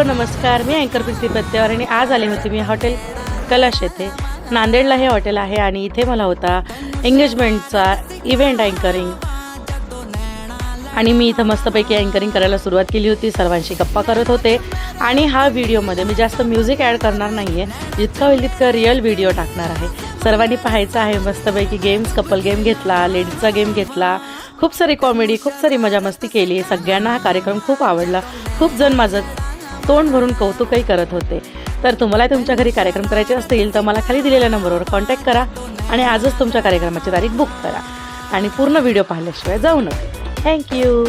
नमस्कार, मी अँकर प्रीती पत्त्यावर आणि आज आले होते मी हॉटेल कलश येथे. नांदेडला हे हॉटेल आहे आणि इथे मला होता एंगेजमेंटचा इव्हेंट अँकरिंग आणि मी इथं मस्तपैकी अँकरिंग करायला सुरुवात केली होती. सर्वांशी गप्पा करत होते आणि हा व्हिडिओमध्ये मी जास्त म्युझिक ॲड करणार नाही आहे, जितका होईल तितका रिअल व्हिडिओ टाकणार आहे. सर्वांनी पाहायचं आहे. मस्तपैकी गेम्स, कपल गेम घेतला, लेडीजचा गेम घेतला, खूप सारी कॉमेडी, खूप सारी मजा मस्ती केली. सगळ्यांना हा कार्यक्रम खूप आवडला. खूप जण माझं तोंड भरून कौतुकही करत होते. तर तुम्हाला तुमच्या घरी कार्यक्रम करायचे असतील तर मला खाली दिलेल्या नंबरवर कॉन्टॅक्ट करा आणि आजच तुमच्या कार्यक्रमाची तारीख बुक करा आणि पूर्ण व्हिडिओ पाहिल्याशिवाय जाऊ नका. थँक्यू.